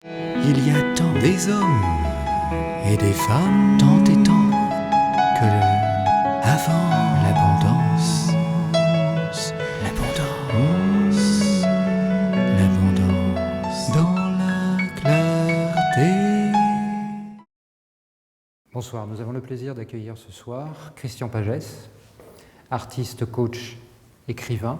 Il y a tant des hommes et des femmes, tant et tant, que avant l'abondance, l'abondance, l'abondance dans la clarté. Bonsoir, nous avons le plaisir d'accueillir ce soir Christian Pagès, artiste, coach, écrivain,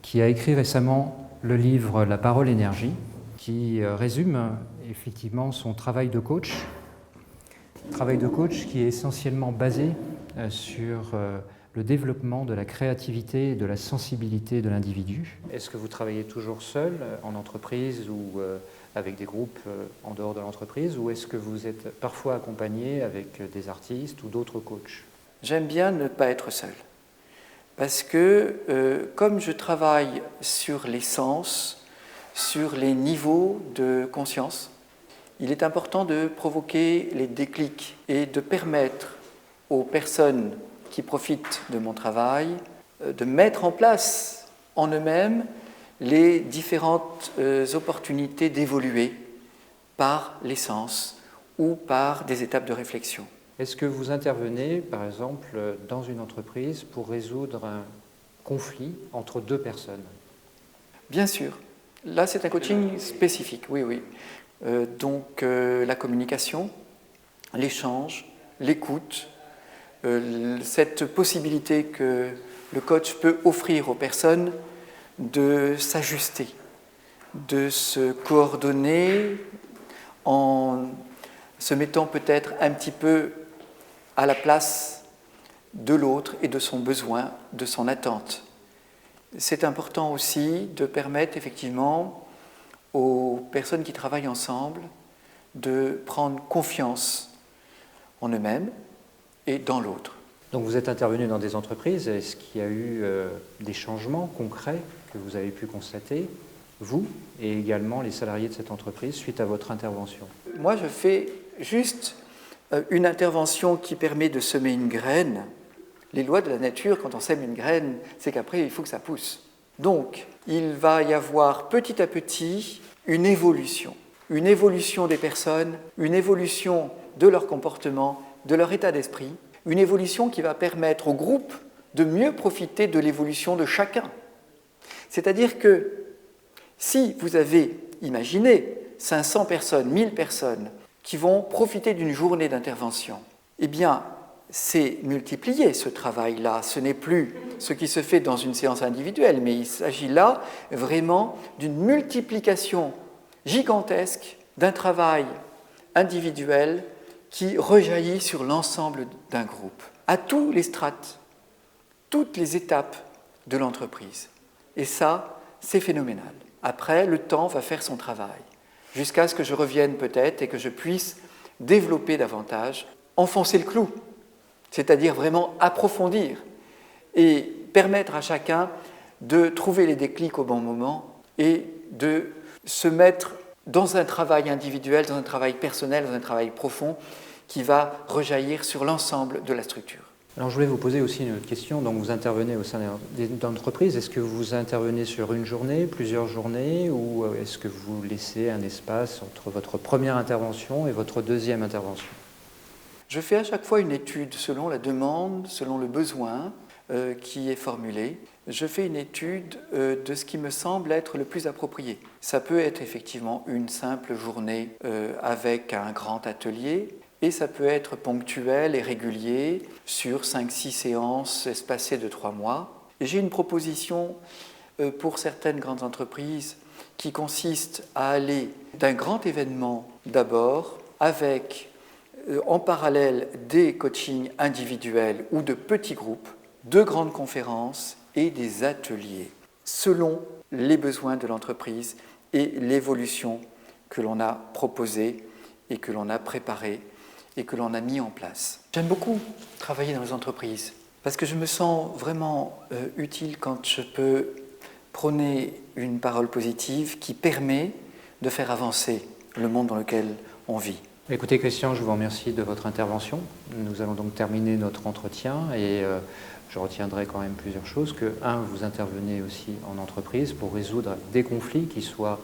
qui a écrit récemment le livre La parole énergie, qui résume effectivement son travail de coach qui est essentiellement basé sur le développement de la créativité et de la sensibilité de l'individu. Est-ce que vous travaillez toujours seul, en entreprise ou avec des groupes en dehors de l'entreprise, ou est-ce que vous êtes parfois accompagné avec des artistes ou d'autres coachs? J'aime bien ne pas être seul, parce que comme je travaille sur les sens, sur les niveaux de conscience, il est important de provoquer les déclics et de permettre aux personnes qui profitent de mon travail de mettre en place en eux-mêmes les différentes opportunités d'évoluer par les sens ou par des étapes de réflexion. Est-ce que vous intervenez, par exemple, dans une entreprise pour résoudre un conflit entre deux personnes? Bien sûr. Là, c'est un coaching spécifique, oui. Donc, la communication, l'échange, l'écoute, cette possibilité que le coach peut offrir aux personnes de s'ajuster, de se coordonner en se mettant peut-être un petit peu à la place de l'autre et de son besoin, de son attente. C'est important aussi de permettre effectivement aux personnes qui travaillent ensemble de prendre confiance en eux-mêmes et dans l'autre. Donc vous êtes intervenu dans des entreprises, est-ce qu'il y a eu des changements concrets que vous avez pu constater, vous et également les salariés de cette entreprise, suite à votre intervention? Moi, je fais juste une intervention qui permet de semer une graine. Les lois de la nature, quand on sème une graine, c'est qu'après, il faut que ça pousse. Donc, il va y avoir petit à petit une évolution des personnes, une évolution de leur comportement, de leur état d'esprit, une évolution qui va permettre au groupe de mieux profiter de l'évolution de chacun. C'est-à-dire que si vous avez imaginé 500 personnes, 1000 personnes qui vont profiter d'une journée d'intervention, eh bien, c'est multiplier ce travail-là. Ce n'est plus ce qui se fait dans une séance individuelle, mais il s'agit là vraiment d'une multiplication gigantesque d'un travail individuel qui rejaillit sur l'ensemble d'un groupe, à tous les strates, toutes les étapes de l'entreprise. Et ça, c'est phénoménal. Après, le temps va faire son travail, jusqu'à ce que je revienne peut-être et que je puisse développer davantage, enfoncer le clou, c'est-à-dire vraiment approfondir et permettre à chacun de trouver les déclics au bon moment et de se mettre dans un travail individuel, dans un travail personnel, dans un travail profond qui va rejaillir sur l'ensemble de la structure. Alors je voulais vous poser aussi une autre question. Donc vous intervenez au sein d'entreprises. Est-ce que vous intervenez sur une journée, plusieurs journées, ou est-ce que vous laissez un espace entre votre première intervention et votre deuxième intervention? Je fais à chaque fois une étude selon la demande, selon le besoin qui est formulé. Je fais une étude de ce qui me semble être le plus approprié. Ça peut être effectivement une simple journée avec un grand atelier, et ça peut être ponctuel et régulier sur 5-6 séances espacées de 3 mois. Et j'ai une proposition pour certaines grandes entreprises qui consiste à aller d'un grand événement d'abord avec en parallèle des coachings individuels ou de petits groupes, de grandes conférences et des ateliers, selon les besoins de l'entreprise et l'évolution que l'on a proposée et que l'on a préparée et que l'on a mis en place. J'aime beaucoup travailler dans les entreprises parce que je me sens vraiment utile quand je peux prôner une parole positive qui permet de faire avancer le monde dans lequel on vit. Écoutez Christian, je vous remercie de votre intervention. Nous allons donc terminer notre entretien et je retiendrai quand même plusieurs choses. Que, un, vous intervenez aussi en entreprise pour résoudre des conflits qui soient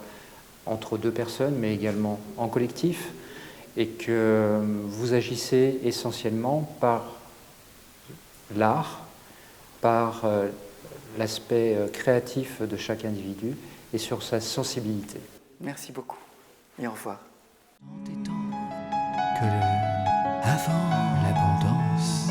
entre deux personnes, mais également en collectif, et que vous agissez essentiellement par l'art, par l'aspect créatif de chaque individu et sur sa sensibilité. Merci beaucoup et au revoir. Tant et tant que avant l'abondance.